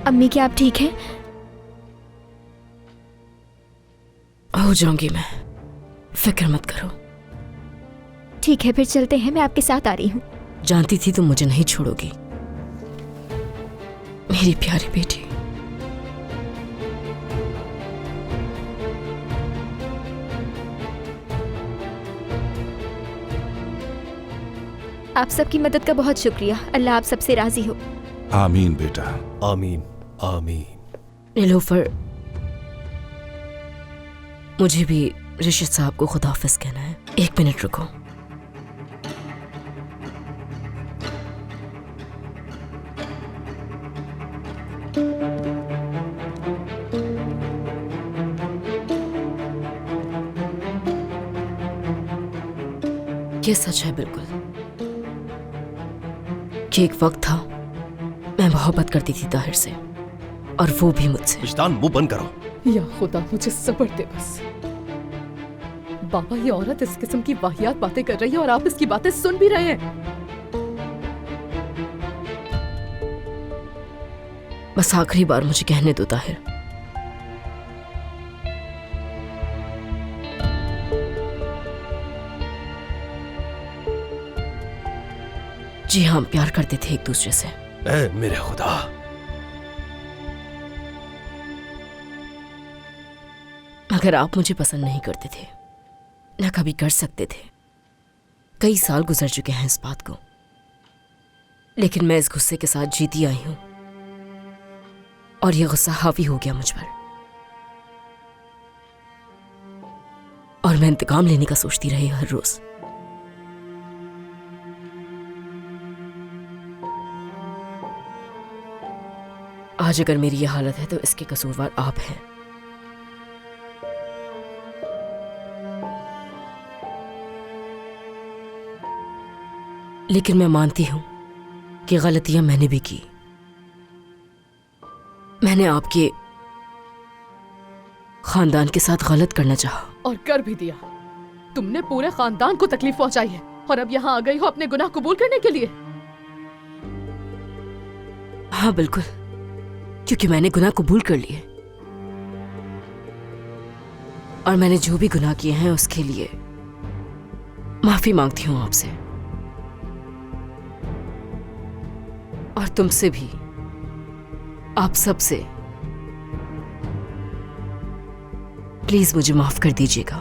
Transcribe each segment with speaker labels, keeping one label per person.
Speaker 1: अम्मी क्या आप ठीक हैं?
Speaker 2: हो जाऊंगी मैं, फिक्र मत करो।
Speaker 1: ठीक है फिर चलते हैं, मैं आपके साथ आ रही हूँ।
Speaker 2: जानती थी तुम मुझे नहीं छोड़ोगी मेरी प्यारी बेटी।
Speaker 1: आप सबकी मदद का बहुत शुक्रिया। अल्लाह आप सबसे राजी हो।
Speaker 3: आमीन बेटा।
Speaker 4: आमीन आमीन।
Speaker 2: नीलोफर, मुझे भी रिशिद साहब को खुदाफिज कहना है। 1 मिनट रुको। ये सच है बिल्कुल कि एक वक्त था मैं मोहब्बत करती थी ताहिर से, और वो भी मुझसे।
Speaker 4: इश्तान, मुंह बंद करो।
Speaker 5: या खुदा मुझे सब्र दे बस। बाबा, ये औरत इस किस्म की वाहियात बातें कर रही है और आप इसकी बातें सुन भी रहे हैं।
Speaker 2: बस आखिरी बार मुझे कहने दो ताहिर। जी हाँ, हम प्यार करते थे एक दूसरे से।
Speaker 4: ए मेरे खुदा।
Speaker 2: मगर आप मुझे पसंद नहीं करते थे, न कभी कर सकते थे। कई साल गुजर चुके हैं इस बात को, लेकिन मैं इस गुस्से के साथ जीती आई हूं, और यह गुस्सा हावी हो गया मुझ पर, और मैं इंतकाम लेने का सोचती रही हर रोज। आज अगर मेरी यह हालत है तो इसके कसूरवार आप हैं। लेकिन मैं मानती हूं कि गलतियां मैंने भी की। मैंने आपके खानदान के साथ गलत करना चाहा,
Speaker 5: और कर भी दिया। तुमने पूरे खानदान को तकलीफ पहुंचाई है, और अब यहाँ आ गई हो अपने गुनाह कबूल करने के लिए।
Speaker 2: हाँ बिल्कुल, क्योंकि मैंने गुनाह कबूल कर लिए, और मैंने जो भी गुनाह किए हैं उसके लिए माफी मांगती हूं आपसे, और तुमसे भी, आप सबसे। प्लीज मुझे माफ कर दीजिएगा,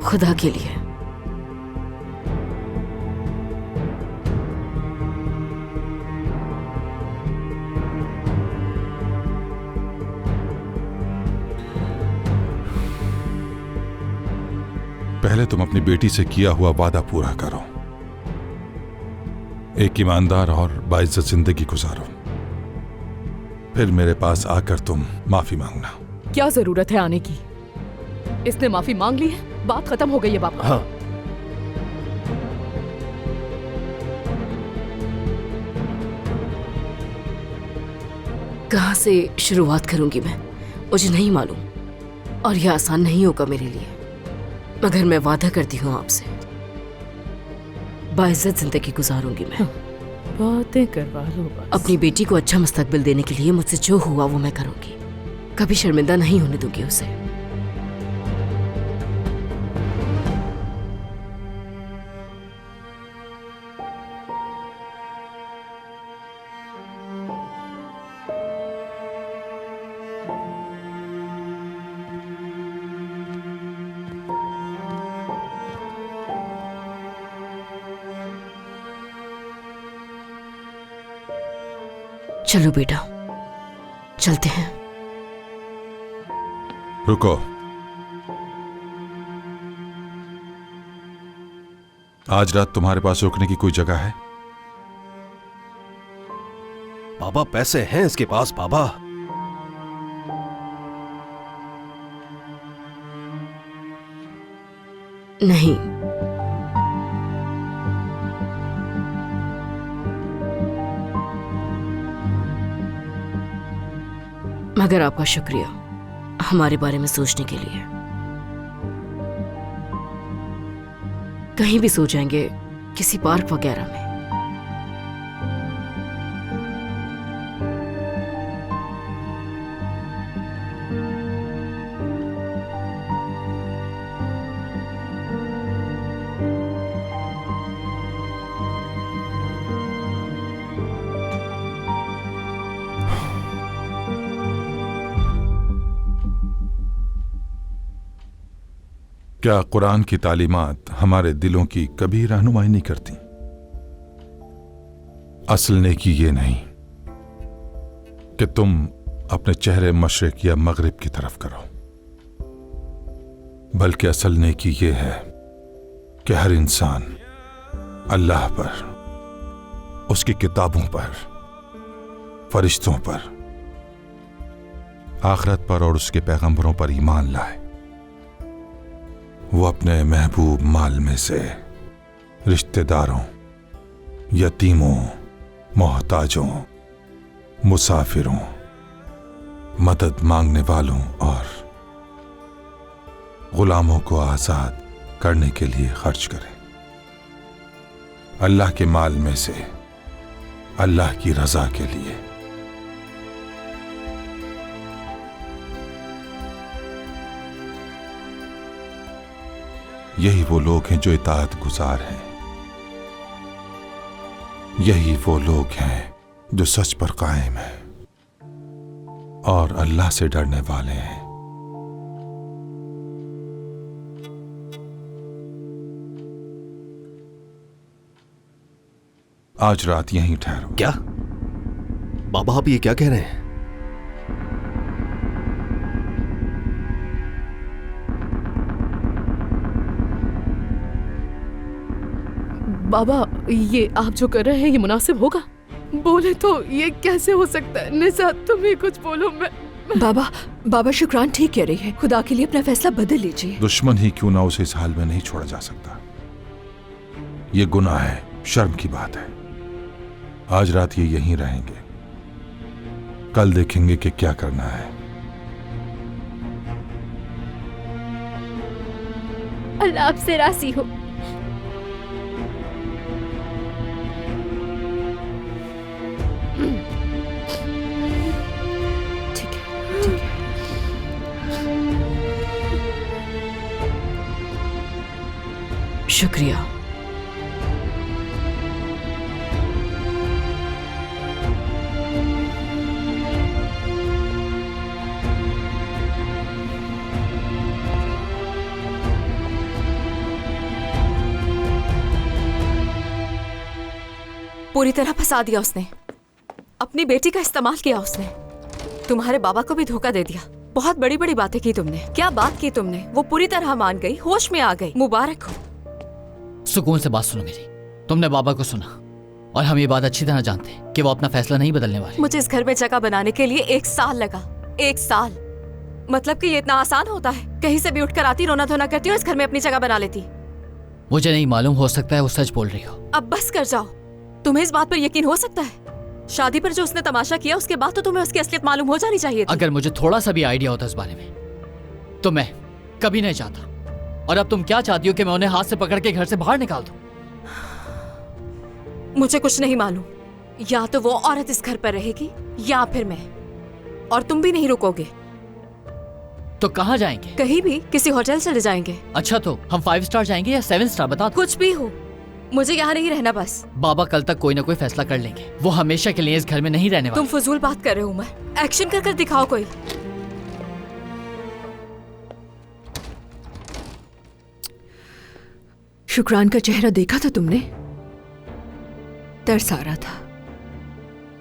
Speaker 2: खुदा के लिए।
Speaker 3: पहले तुम अपनी बेटी से किया हुआ वादा पूरा करो, एक ईमानदार और बाइज्जत जिंदगी गुजारो, फिर मेरे पास आकर तुम माफी मांगना।
Speaker 5: क्या जरूरत है आने की? इसने माफी मांग ली है, बात खत्म हो गई है बाबा।
Speaker 4: हाँ।
Speaker 2: कहां से शुरुआत करूंगी मैं, मुझे नहीं मालूम, और यह आसान नहीं होगा मेरे लिए, मगर मैं वादा करती हूँ आपसे, बाइज्जत जिंदगी गुजारूंगी मैं।
Speaker 5: बातें करवा लो बस।
Speaker 2: अपनी बेटी को अच्छा मुस्तकबिल देने के लिए मुझसे जो हुआ वो मैं करूंगी, कभी शर्मिंदा नहीं होने दूंगी उसे। चलो बेटा, चलते हैं।
Speaker 3: रुको, आज रात तुम्हारे पास रुकने की कोई जगह है?
Speaker 4: बाबा, पैसे हैं इसके पास बाबा।
Speaker 2: नहीं, मगर आपका शुक्रिया हमारे बारे में सोचने के लिए। कहीं भी सो जाएंगे, किसी पार्क वगैरह में।
Speaker 3: क्या कुरान की तालीमात हमारे दिलों की कभी रहनुमाई नहीं करती? असल नेकी ये नहीं कि तुम अपने चेहरे मशरिक या मगरिब की तरफ करो, बल्कि असल नेकी ये है कि हर इंसान अल्लाह पर, उसकी किताबों पर, फरिश्तों पर, आखिरत पर और उसके पैगंबरों पर ईमान लाए। वो अपने महबूब माल में से रिश्तेदारों, यतीमों, मोहताजों, मुसाफिरों, मदद मांगने वालों और गुलामों को आजाद करने के लिए खर्च करें। अल्लाह के माल में से अल्लाह की रजा के लिए। यही वो लोग हैं जो इताअत गुजार हैं। यही वो लोग हैं जो सच पर कायम हैं और अल्लाह से डरने वाले हैं। आज रात यहीं ठहरो।
Speaker 4: क्या बाबा आप ये क्या कह रहे हैं?
Speaker 5: बाबा ये आप जो कर रहे हैं ये मुनासिब होगा? बोले तो ये कैसे हो सकता है? निसा तुम ही कुछ बोलो। मैं
Speaker 6: बाबा शुक्रान ठीक कह रही है। खुदा के लिए अपना फैसला बदल लीजिए।
Speaker 3: दुश्मन ही क्यों ना उसे इस हाल में नहीं छोड़ा जा सकता। ये गुनाह है, शर्म की बात है। आज रात ये यहीं रहेंगे, कल देखेंगे कि क्या करना है।
Speaker 1: अल्लाह आपसे राजी हो।
Speaker 6: ठीक है, ठीक है।
Speaker 2: शुक्रिया।
Speaker 7: पूरी तरह फंसा दिया उसने। अपनी बेटी का इस्तेमाल किया उसने। तुम्हारे बाबा को भी धोखा दे दिया। बहुत बड़ी बड़ी बातें की तुमने। क्या बात की तुमने? वो पूरी तरह मान गई, होश में आ गई। मुबारक हो।
Speaker 8: सुकून से बात सुनो मेरी। तुमने बाबा को सुना और हम ये बात अच्छी तरह जानते हैं कि वो अपना फैसला नहीं बदलने वाले।
Speaker 7: मुझे इस घर में जगह बनाने के लिए 1 साल लगा। 1 साल मतलब कि ये इतना आसान होता है? कहीं से भी उठकर आती, रोना धोना करती और इस घर में अपनी जगह बना लेती।
Speaker 8: मुझे नहीं मालूम, हो सकता है वो सच बोल रही हो।
Speaker 7: अब बस कर जाओ। तुम्हें इस बात पर यकीन हो सकता है? शादी पर जो उसने तमाशा किया उसके बाद तो तुम्हें उसकी असलियत मालूम हो जानी चाहिए थी।
Speaker 8: अगर मुझे थोड़ा सा भी आइडिया होता इस बारे में तो मैं कभी नहीं चाहता। और अब तुम क्या चाहती हो कि मैं उन्हें हाथ से पकड़ के घर से बाहर निकाल दूं?
Speaker 7: मुझे कुछ नहीं मालूम। या तो वो औरत इस घर पर रहेगी या फिर मैं। और तुम भी नहीं रुकोगे।
Speaker 8: तो कहाँ जाएंगे?
Speaker 7: कहीं भी, किसी होटल चले जाएंगे।
Speaker 8: अच्छा तो हम 5 स्टार जाएंगे या 7 स्टार? बता दो।
Speaker 7: कुछ भी हो, मुझे यहाँ नहीं रहना बस।
Speaker 8: बाबा कल तक कोई ना कोई फैसला कर लेंगे। वो हमेशा के लिए इस घर में नहीं रहने वाले।
Speaker 7: तुम फजूल बात कर रहे हो उमर। एक्शन कर कर दिखाओ कोई।
Speaker 6: शुक्रान का चेहरा देखा था तुमने? तरस आ रहा था,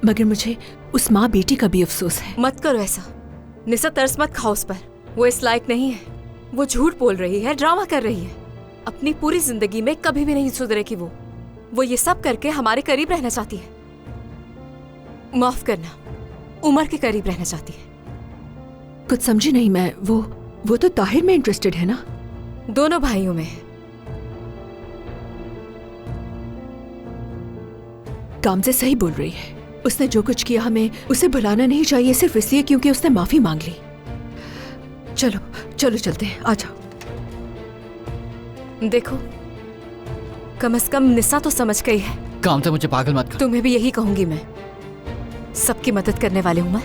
Speaker 6: मगर मुझे उस माँ बेटी का भी अफसोस है।
Speaker 7: मत करो ऐसा निसा, तरस मत खाओ उस पर। वो इस लायक नहीं है। वो झूठ बोल रही है, ड्रामा कर रही है। अपनी पूरी जिंदगी में कभी भी नहीं सुधरेगी वो ये सब करके हमारे करीब रहना चाहती है। माफ करना, उमर के करीब रहना चाहती है।
Speaker 6: कुछ समझी नहीं मैं। वो तो ताहिर में इंटरेस्टेड है ना?
Speaker 7: दोनों भाइयों में है।
Speaker 6: काम से सही बोल रही है। उसने जो कुछ किया हमें उसे भुलाना नहीं चाहिए, सिर्फ इसलिए क्योंकि उसने माफी मांग ली। चलो चलो चलते हैं, आ जाओ।
Speaker 7: देखो, कम से कम निसा तो समझ गई है।
Speaker 8: काम से मुझे पागल मत कर।
Speaker 7: तुम्हें भी यही कहूंगी मैं। सबकी मदद करने वाले उमर।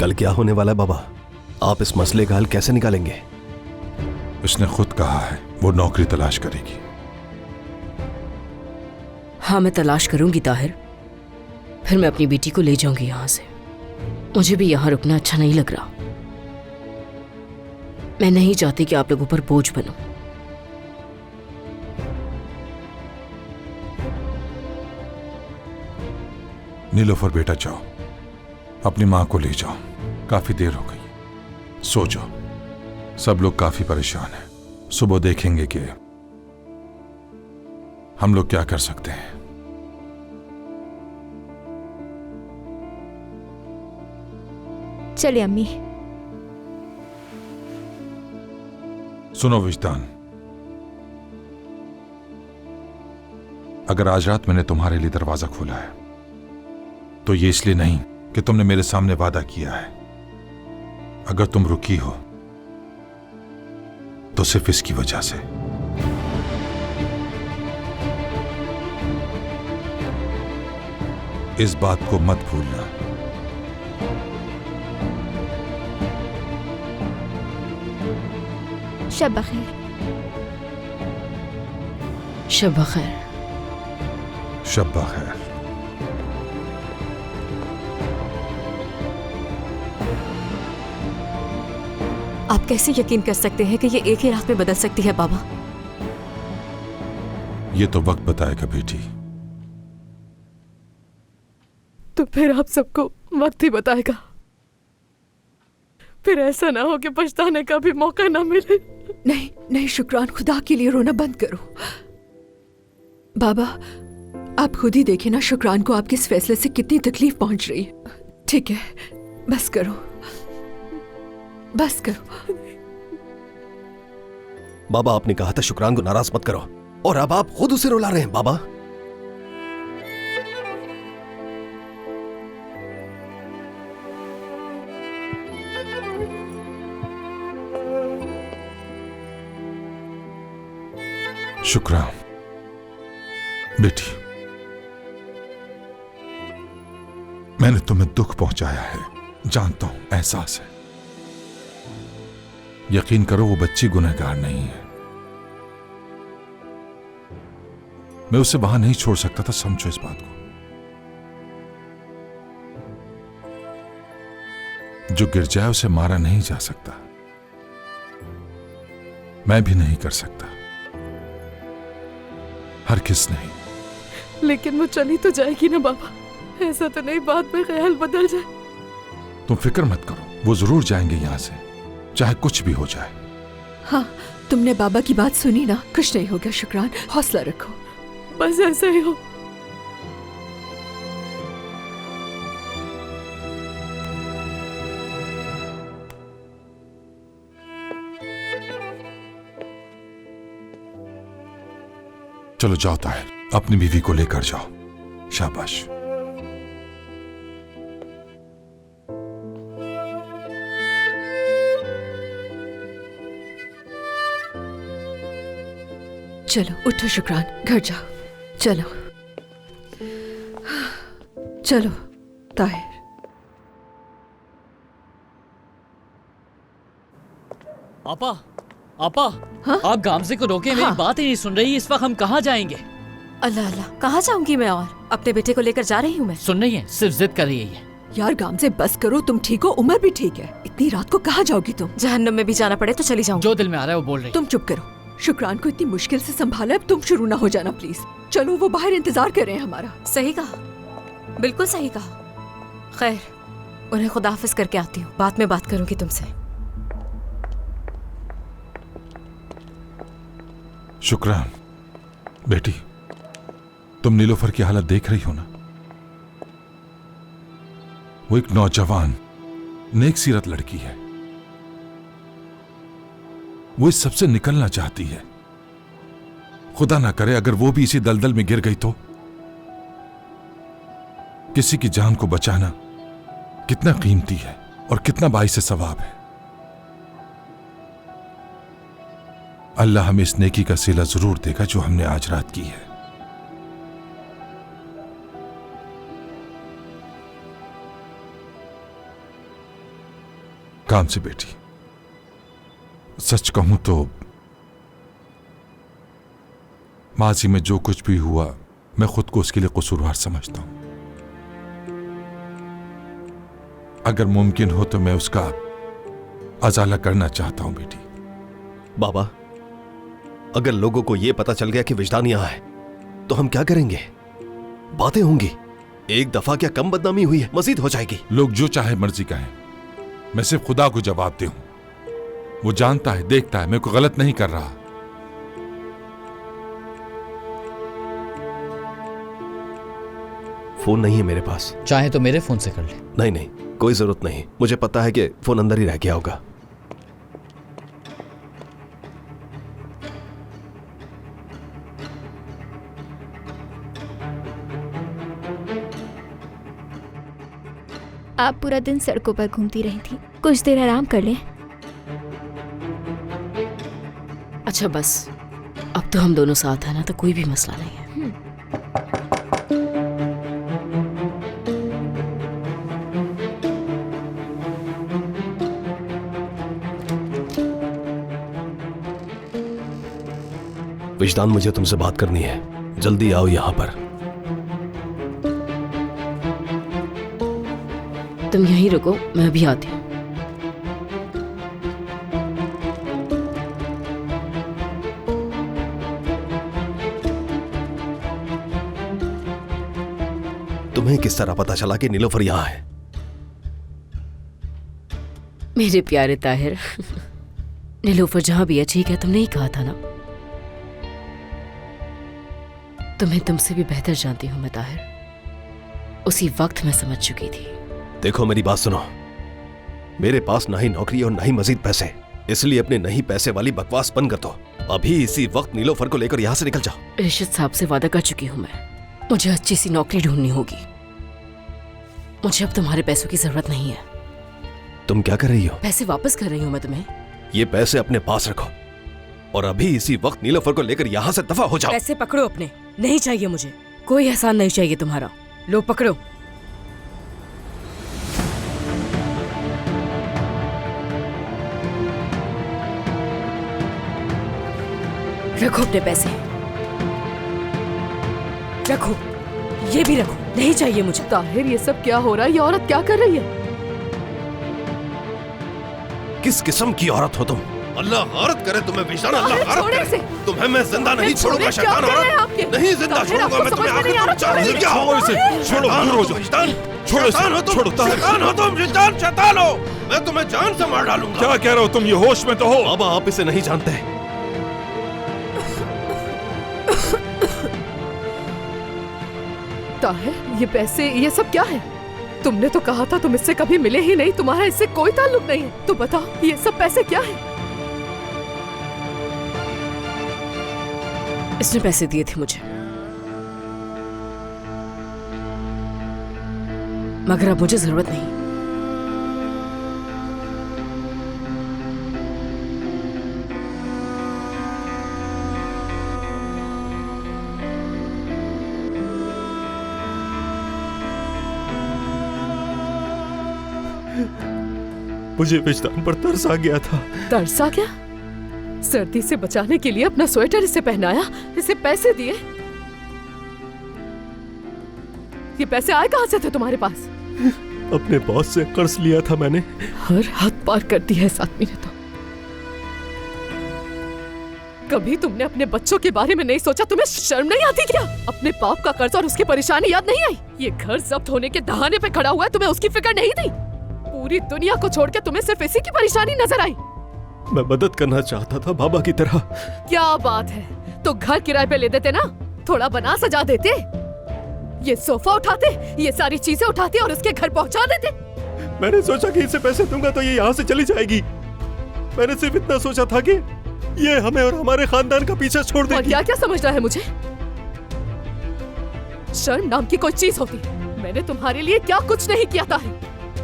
Speaker 4: कल क्या होने वाला है बाबा? आप इस मसले का हल कैसे निकालेंगे?
Speaker 3: उसने खुद कहा है वो नौकरी तलाश करेगी।
Speaker 2: हाँ, मैं तलाश करूंगी ताहिर। फिर मैं अपनी बेटी को ले जाऊंगी यहां से। मुझे भी यहां रुकना अच्छा नहीं लग रहा। मैं नहीं चाहती कि आप लोगों पर बोझ बनूं।
Speaker 3: नीलोफर बेटा, जाओ अपनी मां को ले जाओ। काफी देर हो गई, सो जाओ। सब लोग काफी परेशान हैं। सुबह देखेंगे कि हम लोग क्या कर सकते हैं।
Speaker 1: चलिए अम्मी।
Speaker 3: सुनो विजदान, अगर आज रात मैंने तुम्हारे लिए दरवाजा खोला है तो ये इसलिए नहीं कि तुमने मेरे सामने वादा किया है। अगर तुम रुकी हो तो सिर्फ इसकी वजह से। इस बात को मत भूलना।
Speaker 1: शब बखैर।
Speaker 2: शब बखैर।
Speaker 3: शब बखैर।
Speaker 7: आप कैसे यकीन कर सकते हैं कि ये एक ही रात में बदल सकती है बाबा?
Speaker 3: ये तो वक्त बताएगा बेटी।
Speaker 5: तो फिर आप सबको वक्त ही बताएगा। फिर ऐसा ना हो कि पछताने का भी मौका ना मिले।
Speaker 6: नहीं नहीं शुक्रान, खुदा के लिए रोना बंद करो। बाबा, आप खुद ही देखें ना शुक्रान को आपके इस फैसले से कितनी तकलीफ पहुंच रही है। ठीक है, बस करो, बस करो।
Speaker 4: बाबा, आपने कहा था शुक्रान को नाराज मत करो, और अब आप खुद उसे रुला रहे हैं बाबा।
Speaker 3: शुक्रान बेटी, मैंने तुम्हें दुख पहुंचाया है, जानता हूं, एहसास है। यकीन करो वो बच्ची गुनहगार नहीं है। मैं उसे वहां नहीं छोड़ सकता था, समझो इस बात को। जो गिर जाए उसे मारा नहीं जा सकता, मैं भी नहीं कर सकता, हर किस नहीं।
Speaker 5: लेकिन वो चली तो जाएगी ना बाबा। ऐसा तो नहीं बाद में ख्याल बदल जाए।
Speaker 3: तुम फिक्र मत करो, वो जरूर जाएंगे यहां से, चाहे कुछ भी हो जाए।
Speaker 6: हाँ, तुमने बाबा की बात सुनी ना, कुछ नहीं होगा शुक्रान, हौसला रखो।
Speaker 5: बस ऐसा ही हो।
Speaker 3: चलो जाओ ताहिर, अपनी बीवी को लेकर जाओ। शाबाश।
Speaker 6: चलो उठो शुक्रान, घर जाओ। चलो चलो ताहिर।
Speaker 8: आपा, आपा,
Speaker 6: हाँ?
Speaker 8: आप गामजे को रोके, मेरी
Speaker 6: हाँ।
Speaker 8: बात ही नहीं सुन रही। इस वक्त हम कहाँ जाएंगे?
Speaker 7: अल्लाह अल्लाह, कहाँ जाऊंगी मैं? और अपने बेटे को लेकर जा रही हूँ मैं।
Speaker 8: सुन रही है, सिर्फ जिद कर रही है।
Speaker 6: यार गामजे बस करो, तुम ठीक हो, उमर भी ठीक है। इतनी रात को कहाँ जाओगी तुम?
Speaker 7: जहन्नम में भी जाना पड़े तो चली जाऊंगी।
Speaker 8: जो दिल में आ रहा है वो बोल रही है।
Speaker 6: तुम चुप करो। शुक्रान को इतनी मुश्किल से संभाला, अब तुम शुरू ना हो जाना प्लीज। चलो, वो बाहर इंतजार कर रहे हैं हमारा।
Speaker 7: सही कहा, बिल्कुल सही कहा। खैर, उन्हें खुदाफिज करके आती हूँ, बाद में बात करूंगी तुमसे।
Speaker 3: शुक्रान बेटी, तुम नीलोफर की हालत देख रही हो ना। वो एक नौजवान नेक सीरत लड़की है। वो इस सबसे निकलना चाहती है। खुदा ना करे अगर वो भी इसी दलदल में गिर गई तो। किसी की जान को बचाना कितना कीमती है और कितना बाइसे सवाब है। अल्लाह हमें इस नेकी का सिला जरूर देगा जो हमने आज रात की है। काम से बेटी, सच कहूं तो माजी में जो कुछ भी हुआ मैं खुद को उसके लिए कसूरवार समझता हूं। अगर मुमकिन हो तो मैं उसका अजाला करना चाहता हूं बेटी।
Speaker 4: बाबा, अगर लोगों को यह पता चल गया कि विजदान यहां है तो हम क्या करेंगे? बातें होंगी। एक दफा क्या कम बदनामी हुई है, मजीद हो जाएगी।
Speaker 3: लोग जो चाहे मर्जी कहें, मैं सिर्फ खुदा को जवाब दे हूं। वो जानता है, देखता है, मैं कोई गलत नहीं कर रहा।
Speaker 4: फोन नहीं है मेरे पास।
Speaker 8: चाहे तो मेरे फोन से कर ले।
Speaker 4: नहीं नहीं, कोई जरूरत नहीं। मुझे पता है कि फोन अंदर ही रह गया होगा।
Speaker 1: आप पूरा दिन सड़कों पर घूमती रही थी, कुछ देर आराम कर लें।
Speaker 2: अच्छा बस, अब तो हम दोनों साथ हैं ना, तो कोई भी मसला नहीं है।
Speaker 4: विजदान, मुझे तुमसे बात करनी है। जल्दी आओ यहां पर।
Speaker 2: तुम यहीं रुको, मैं अभी आती हूँ।
Speaker 4: तुम्हें किस तरह पता चला कि नीलोफर यहां है?
Speaker 2: मेरे प्यारे ताहिर, नीलोफर जहां भी है ठीक है, तुमने ही कहा था ना। तुम्हें तुमसे भी बेहतर जानती हूं मैं ताहिर। उसी वक्त मैं समझ चुकी थी।
Speaker 4: देखो मेरी बात सुनो, मेरे पास ना ही नौकरी और ना ही मजीद पैसे, इसलिए अपने नहीं पैसे वाली बकवास बंद कर दो। अभी इसी वक्त नीलोफर को लेकर यहां से निकल जाओ।
Speaker 2: इरशाद साहब से वादा कर चुकी हूं मैं, मुझे अच्छी सी नौकरी ढूंढनी होगी। मुझे अब तुम्हारे पैसों की जरूरत नहीं है।
Speaker 4: तुम क्या कर रही हो?
Speaker 2: पैसे वापस कर रही हूं मैं तुम्हें।
Speaker 4: ये पैसे अपने पास रखो और अभी इसी वक्त नीलोफर को लेकर यहां से दफा हो जाओ।
Speaker 2: पैसे पकड़ो अपने, नहीं चाहिए मुझे, कोई एहसान नहीं चाहिए तुम्हारा। लो पकड़ो। रखो अपने पैसे, रखो, ये भी रखो, नहीं चाहिए मुझे।
Speaker 5: ताहिर, ये सब क्या हो रहा है? ये औरत क्या कर रही है?
Speaker 4: किस किस्म की औरत हो तुम? अल्लाह औरत करे तुम्हें विजदान, अल्लाह
Speaker 5: ताहिर, छोड़े
Speaker 4: औरत
Speaker 5: इसे।
Speaker 4: करे। तुम्हें मैं जिंदा नहीं छोड़ूंगा
Speaker 5: क्या
Speaker 4: शैतान
Speaker 5: कर रहे हैं
Speaker 4: औरत।
Speaker 5: आपके?
Speaker 4: नहीं जिंदा
Speaker 5: ताहिर,
Speaker 4: छोड़ूंगा
Speaker 5: आपको
Speaker 4: मैं तुम्हें।
Speaker 5: समझ में
Speaker 4: आखिर
Speaker 5: नहीं आ
Speaker 4: तुम
Speaker 5: रहा,
Speaker 4: चाहते
Speaker 5: छोड़ो
Speaker 4: क्या हो?
Speaker 3: इसे, छोड़ो, दूर हो जाओ।
Speaker 4: विजदान,
Speaker 3: छोड़ो इसे,
Speaker 4: शैतान हो तुम,
Speaker 3: छोड़ो ताहिर।
Speaker 4: शैतान हो तुम, विजदान शैतान हो। मैं तुम्हें जान से मार डालूंगा।
Speaker 3: क्या कह रहे हो तुम? ये होश में तो हो?
Speaker 4: बाबा, आप इसे नहीं जानते।
Speaker 5: ताहिर, ये पैसे, ये सब क्या है? तुमने तो कहा था तुम इससे कभी मिले ही नहीं, तुम्हारा इससे कोई ताल्लुक नहीं है। तो बताओ, ये सब पैसे क्या है?
Speaker 2: इसने पैसे दिए थे मुझे, मगर अब मुझे जरूरत नहीं।
Speaker 4: मुझे विजदान पर तरस आ गया था।
Speaker 5: तरस आ गया? सर्दी से बचाने के लिए अपना स्वेटर इसे पहनाया, इसे पैसे दिए। ये पैसे आए कहां से थे तुम्हारे पास?
Speaker 4: अपने बॉस से कर्ज लिया था मैंने।
Speaker 5: हर हद पार कर दी है इस आदमी ने तो। कभी तुमने अपने बच्चों के बारे में नहीं सोचा? तुम्हें शर्म नहीं आती क्या? अपने बाप का कर्ज और उसकी परेशानी याद नहीं आई? ये घर जब्त होने के दहाने पे खड़ा हुआ है, तुम्हें उसकी फिक्र नहीं थी? पूरी दुनिया को छोड़ के तुम्हें सिर्फ इसी की परेशानी नजर आई?
Speaker 4: मैं मदद करना चाहता था बाबा की तरह।
Speaker 5: क्या बात है, तो घर किराए पे ले देते ना, थोड़ा बना सजा देते। ये सोफा उठाते, ये सारी चीजें उठाते और उसके घर पहुंचा देते।
Speaker 4: मैंने सोचा कि इसे पैसे दूंगा तो ये यहाँ से चली जाएगी। मैंने सिर्फ इतना सोचा था कि ये हमें और हमारे खानदान का पीछा छोड़
Speaker 5: और
Speaker 4: देगी।
Speaker 5: क्या क्या समझ रहा है मुझे? शर्म नाम की कोई चीज होती? मैंने तुम्हारे लिए क्या कुछ नहीं किया था।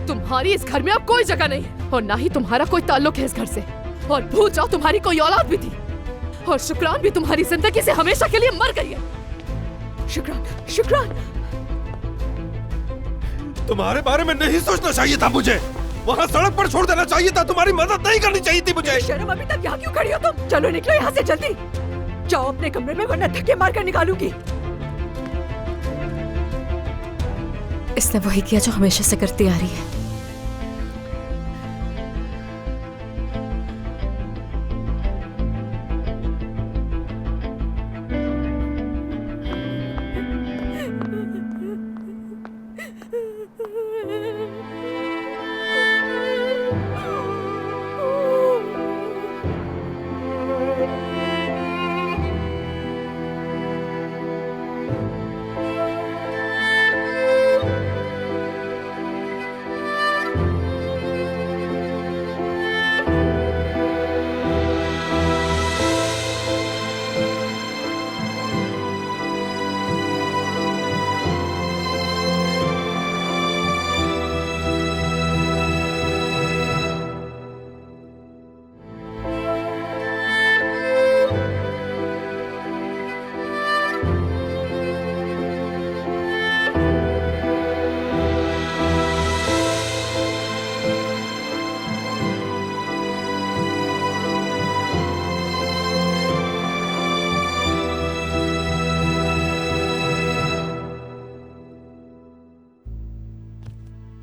Speaker 5: तुम्हारी इस घर में अब कोई जगह नहीं है और ना ही तुम्हारा कोई ताल्लुक है इस घर से। और भूल जाओ तुम्हारी कोई औलाद भी थी, और शुक्रान भी तुम्हारी जिंदगी से हमेशा के लिए मर गई है। शुक्रान, शुक्रान।
Speaker 4: तुम्हारे बारे में नहीं सोचना चाहिए था मुझे। वहाँ सड़क पर छोड़ देना चाहिए था, तुम्हारी मदद नहीं करनी चाहिए थी मुझे।
Speaker 6: शर्म, अभी तक यहाँ क्यों खड़ी हो तुम? चलो निकलो यहाँ से जल्दी। जाओ अपने कमरे में, वरना धक्के मारकर निकालूंगी।
Speaker 7: इसने वही किया जो हमेशा से करती आ रही है।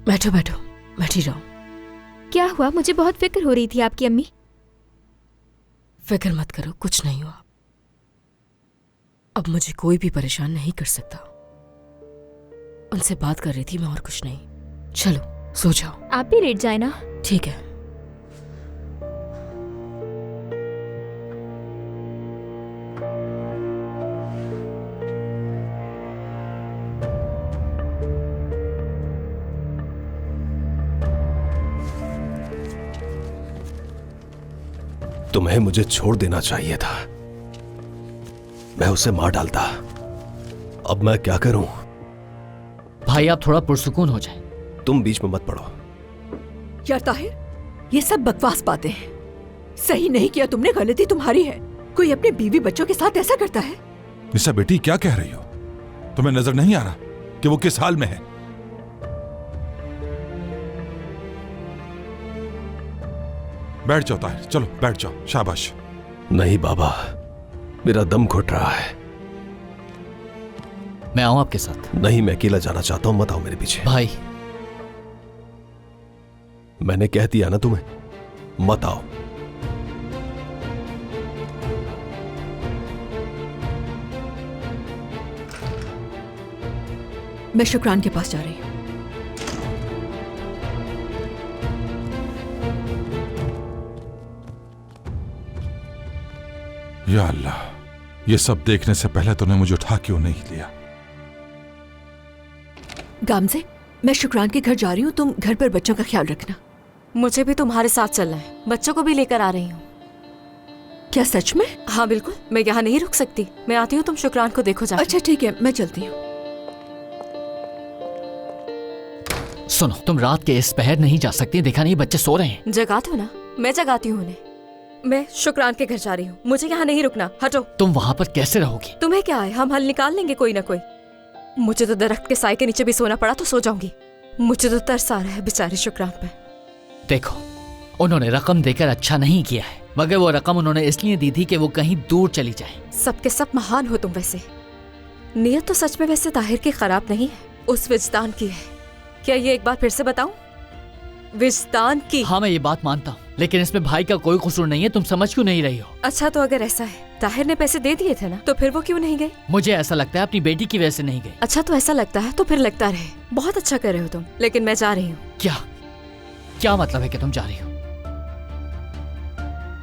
Speaker 2: बैठो बैठो, बैठी रहो।
Speaker 1: क्या हुआ? मुझे बहुत फिक्र हो रही थी आपकी अम्मी।
Speaker 2: फिक्र मत करो, कुछ नहीं हुआ। अब मुझे कोई भी परेशान नहीं कर सकता। उनसे बात कर रही थी मैं, और कुछ नहीं। चलो सो जाओ।
Speaker 1: आप भी लेट जाए ना।
Speaker 2: ठीक है।
Speaker 4: तुम्हें मुझे छोड़ देना चाहिए था, मैं उसे मार डालता। अब मैं क्या करूं?
Speaker 8: भाई आप थोड़ा पुरसुकून हो जाए।
Speaker 4: तुम बीच में मत पड़ो।
Speaker 6: यार ताहिर, ये सब बकवास बातें हैं। सही नहीं किया तुमने, गलती तुम्हारी है। कोई अपने बीवी बच्चों के साथ ऐसा करता है?
Speaker 3: निशा बेटी, क्या कह रही हो? तुम्हें नजर नहीं आ रहा कि वो किस हाल में है? बैठ जाओ ताहिर, चलो बैठ जाओ। शाबाश।
Speaker 4: नहीं बाबा, मेरा दम घुट रहा है।
Speaker 8: मैं आऊं आपके साथ?
Speaker 4: नहीं, मैं अकेला जाना चाहता हूं, मत आओ मेरे पीछे।
Speaker 8: भाई
Speaker 4: मैंने कह दिया ना तुम्हें, मत आओ।
Speaker 6: मैं शुक्रान के पास जा रही हूँ।
Speaker 3: या अल्लाह, ये सब देखने से पहले तूने मुझे उठा क्यों नहीं लिया?
Speaker 6: गामजे, मैं शुक्रान के घर जा रही हूँ, तुम घर पर बच्चों का ख्याल रखना।
Speaker 7: मुझे भी तुम्हारे साथ चलना है, बच्चों को भी लेकर आ रही हूँ।
Speaker 6: क्या सच में?
Speaker 7: हाँ बिल्कुल, मैं यहाँ नहीं रुक सकती। मैं आती हूँ, तुम शुक्रान को देखो जा।
Speaker 6: अच्छा ठीक है, मैं चलती हूँ।
Speaker 8: सुनो, तुम रात के इस पहर नहीं जा सकती, देखा नहीं बच्चे सो रहे हैं।
Speaker 7: जगा दो ना, मैं जगाती हूँ उन्हें। मैं शुक्रान के घर जा रही हूँ, मुझे यहाँ नहीं रुकना, हटो।
Speaker 8: तुम वहाँ पर कैसे रहोगी?
Speaker 7: तुम्हें क्या है, हम हल निकाल लेंगे कोई ना कोई। मुझे तो दरख्त के साए के नीचे भी सोना पड़ा तो सो जाऊंगी। मुझे तो तरस आ रहा है बेचारी शुक्रान पे।
Speaker 8: देखो, उन्होंने रकम देकर अच्छा नहीं किया है, मगर वो रकम उन्होंने इसलिए दी थी कि वो कहीं दूर चली जाए।
Speaker 7: सबके सब महान हो तुम वैसे। नियत तो सच में वैसे ताहिर की खराब नहीं है, उस विजदान की है। क्या ये एक बार फिर से बताऊं? विजदान की।
Speaker 8: हाँ मैं ये बात मानता हूँ, लेकिन इसमें भाई का कोई कसूर नहीं है। तुम समझ क्यों नहीं रही हो?
Speaker 7: अच्छा तो अगर ऐसा है, ताहिर ने पैसे दे दिए थे ना, तो फिर वो क्यों नहीं गए?
Speaker 8: मुझे ऐसा लगता है अपनी बेटी की वजह से नहीं गई।
Speaker 7: अच्छा तो ऐसा लगता है तो फिर लगता रहे। बहुत अच्छा कर रहे हो तुम, लेकिन मैं जा रही हूँ।
Speaker 8: क्या क्या मतलब है कि तुम जा रही हो?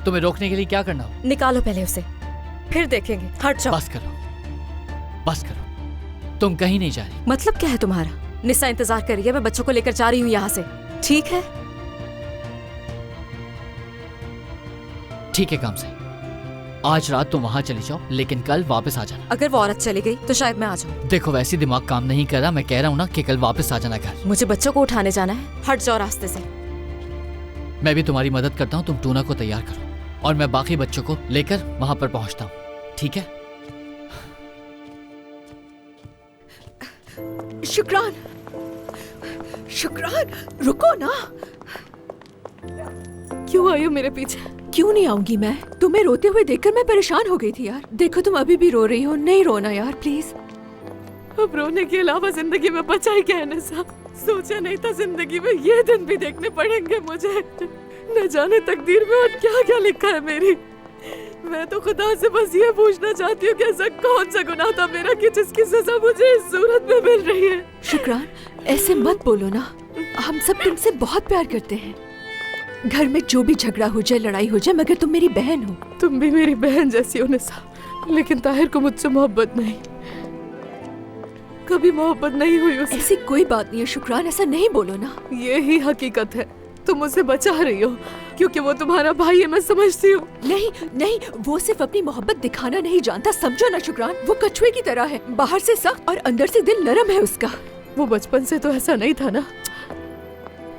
Speaker 8: तुम्हें रोकने के लिए क्या करना हो?
Speaker 7: निकालो पहले उसे, फिर देखेंगे। हट जाओ।
Speaker 8: बस करो, बस करो, तुम कहीं नहीं जा रही।
Speaker 7: मतलब क्या है तुम्हारा? निशा इंतजार कर रही है, मैं बच्चों को लेकर जा रही हूँ यहाँ से। ठीक है?
Speaker 8: ठीक है काम से, आज रात तुम वहां चली जाओ, लेकिन कल वापस आ जाना।
Speaker 7: अगर वो औरत चली गई तो शायद मैं आ जाऊँ।
Speaker 8: देखो वैसे दिमाग काम नहीं कर रहा, मैं कह रहा हूँ ना कि कल वापस आ जाना घर।
Speaker 7: मुझे बच्चों को उठाने जाना है, हट जाओ रास्ते से।
Speaker 8: मैं भी तुम्हारी मदद करता हूँ, तुम टूना को तैयार करो और मैं बाकी बच्चों को लेकर वहां पर पहुंचता हूँ। ठीक है?
Speaker 6: शुक्रान, शुक्रान, रुको ना।
Speaker 5: क्यों आई हो मेरे पीछे?
Speaker 6: क्यों नहीं आऊंगी मैं? तुम्हें रोते हुए देखकर मैं परेशान हो गई थी यार। देखो तुम अभी भी रो रही हो, नहीं रोना यार प्लीज।
Speaker 5: अब रोने के अलावा जिंदगी में बचा ही क्या है निशा? सोचा नहीं था जिंदगी में ये दिन भी देखने पड़ेंगे मुझे। न जाने तकदीर में और क्या क्या लिखा है मेरी। मैं तो खुदा से बस ये पूछना चाहती हूँ कि ऐसा कौन सा गुनाह था मेरा कि जिसकी सजा मुझे इस सूरत में मिल रही है।
Speaker 6: शुक्रान, ऐसे मत बोलो ना, हम सब तुमसे बहुत प्यार करते हैं। घर में जो भी झगड़ा हो जाए, लड़ाई हो जाए, मगर तुम मेरी बहन हो।
Speaker 5: तुम भी मेरी बहन जैसी हो निशा, लेकिन ताहिर को मुझसे मोहब्बत नहीं, कभी मोहब्बत नहीं हुई उसे।
Speaker 6: ऐसी कोई बात नहीं है शुक्रान, ऐसा नहीं बोलो ना।
Speaker 5: ये ही हकीकत है। तुम मुझसे बचा रही हो क्योंकि वो तुम्हारा भाई है, मैं समझती हूँ।
Speaker 6: नहीं नहीं, वो सिर्फ अपनी मोहब्बत दिखाना नहीं जानता, समझो ना शुक्रान। वो कछुए की तरह है, बाहर से सख्त और अंदर से दिल नरम है उसका।
Speaker 5: वो बचपन से तो ऐसा नहीं था ना,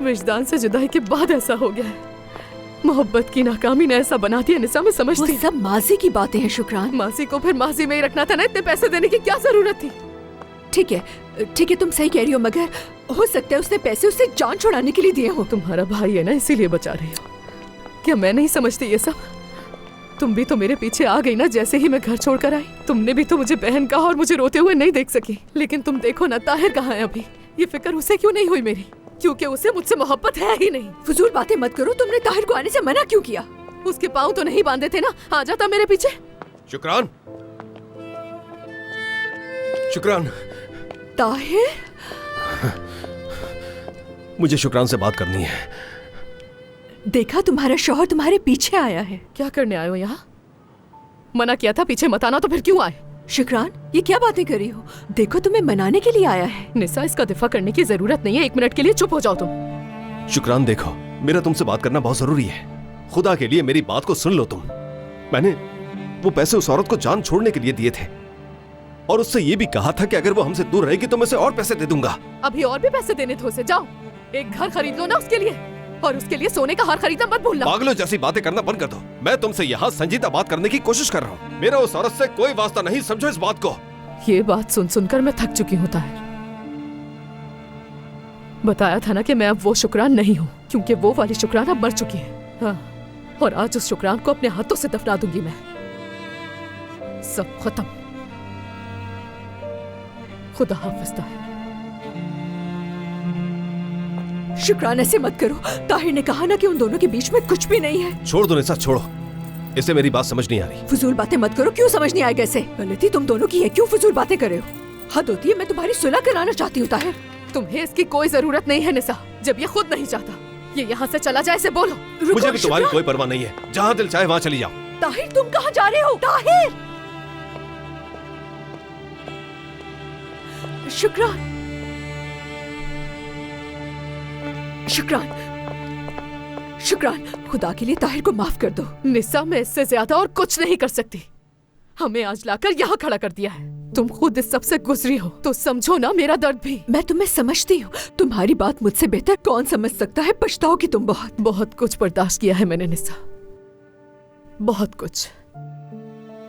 Speaker 5: विजदान से जुदाई के बाद ऐसा हो गया है। मोहब्बत की नाकामी ने ऐसा बना दिया निशा, मैं समझती
Speaker 6: वो सब माजी की बातें हैं शुक्रान।
Speaker 5: मासी को फिर मासी में ही रखना था ना, इतने पैसे देने की क्या जरूरत थी?
Speaker 6: ठीक है तुम सही कह रही हो, मगर हो सकता है उसने पैसे उससे जान छुड़ाने के लिए दिए हो।
Speaker 5: तुम्हारा भाई है ना, इसीलिए बचा रही हो। क्या मैं नहीं समझती ये सब? तुम भी तो मेरे पीछे आ गई ना जैसे ही मैं घर छोड़कर आई। तुमने भी तो मुझे बहन कहा और मुझे रोते हुए नहीं देख सकी। लेकिन तुम देखो ना, ताहिर कहाँ है अभी? ये फिक्र उसे क्यों नहीं हुई मेरी? क्योंकि उसे मुझसे मोहब्बत है ही नहीं।
Speaker 6: फजूल बातें मत करो, तुमने ताहिर को आने से मना क्यों किया?
Speaker 5: उसके पाँव तो नहीं बांधे थे ना, आ जाता मेरे पीछे।
Speaker 4: शुक्रान, शुक्रान,
Speaker 6: ताहिर,
Speaker 4: मुझे शुक्रान से बात करनी है।
Speaker 6: देखा, तुम्हारा शौहर तुम्हारे पीछे आया है।
Speaker 5: क्या करने आए हो यहाँ? मना किया था पीछे मत आना, तो फिर क्यों आए?
Speaker 6: शुक्रान, ये क्या बातें कर रही हो? देखो, तुम्हें मनाने के लिए आया है।
Speaker 5: निशा, इसका दिफा करने की जरूरत नहीं है, 1 मिनट के लिए चुप हो जाओ तुम।
Speaker 4: शुक्रान, देखो, मेरा तुमसे बात करना बहुत जरूरी है। खुदा के लिए मेरी बात को सुन लो तुम। मैंने वो पैसे उस औरत को जान छोड़ने के लिए दिए थे और उससे ये भी कहा था कि अगर वो हमसे दूर रहेगी तो मैं उसे और पैसे दे दूंगा।
Speaker 5: अभी और भी पैसे देने थे उसे। जाओ एक घर खरीद लो ना उसके लिए, और उसके लिए सोने का हार खरीदना मत भूलना।
Speaker 4: पागलों जैसी बातें करना बंद कर दो। मैं तुमसे यहाँ संजीदा बात करने की कोशिश कर रहा हूँ। मेरा उस औरत से कोई वास्ता नहीं, समझो इस बात को।
Speaker 5: ये बात सुन सुनकर मैं थक चुकी हूँ ताहिर। बताया था ना कि मैं अब वो शुक्रान नहीं हूँ, क्योंकि वो वाली शुक्रान अब मर चुकी है। हाँ, और आज उस शुक्रान को अपने हाथों से दफना दूंगी मैं। सब खत्म। खुदा हाफिज ताहिर।
Speaker 6: शुक्रान, ऐसे मत करो। ताहिर ने कहा ना कि उन दोनों के बीच में कुछ भी नहीं है।
Speaker 4: छोड़ दो निशा, छोड़ो। इसे मेरी बात समझ नहीं आ रही।
Speaker 6: फजूल बातें मत करो। क्यों समझ नहीं आएगा? ऐसे गलती तुम दोनों की है, क्यों फजूल बातें कर रहे हो? हद होती है। मैं तुम्हारी सुलह कराना चाहती हूँ ताहिर।
Speaker 5: तुम्हें इसकी कोई जरूरत नहीं है निशा, जब ये खुद नहीं चाहता। ये यहाँ से चला जाए, इसे बोलो।
Speaker 4: मुझे भी तुम्हारी कोई परवाह नहीं है, जहाँ दिल चाहे वहाँ चली जाओ।
Speaker 6: ताहिर, तुम कहाँ जा रहे हो? ताहिर! शुक्रान, शुक्रान, शुक्रान, खुदा के लिए ताहिर को माफ कर दो।
Speaker 5: निशा, मैं इससे ज्यादा और कुछ नहीं कर सकती। हमें आज लाकर यहाँ खड़ा कर दिया है। तुम खुद इस सबसे गुजरी हो तो समझो ना मेरा दर्द भी।
Speaker 6: मैं तुम्हें समझती हूँ। तुम्हारी बात मुझसे बेहतर कौन समझ सकता है। पछताओगी तुम बहुत।
Speaker 5: बहुत कुछ बर्दाश्त किया है मैंने निशा, बहुत कुछ।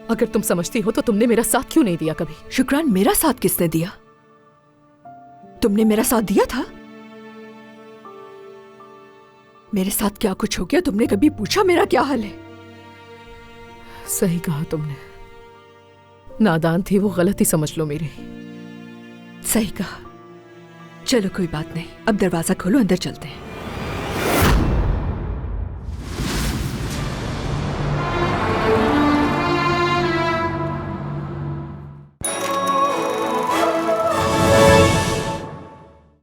Speaker 5: अगर तुम समझती हो तो तुमने मेरा साथ क्यों नहीं दिया कभी?
Speaker 6: शुक्रान, मेरा साथ किसने दिया? तुमने मेरा साथ दिया था? मेरे साथ क्या कुछ हो गया? तुमने कभी पूछा मेरा क्या हाल है?
Speaker 5: सही कहा तुमने। नादान थी वो, गलती समझ लो मेरी।
Speaker 6: सही कहा। चलो कोई बात नहीं, अब दरवाजा खोलो, अंदर चलते हैं।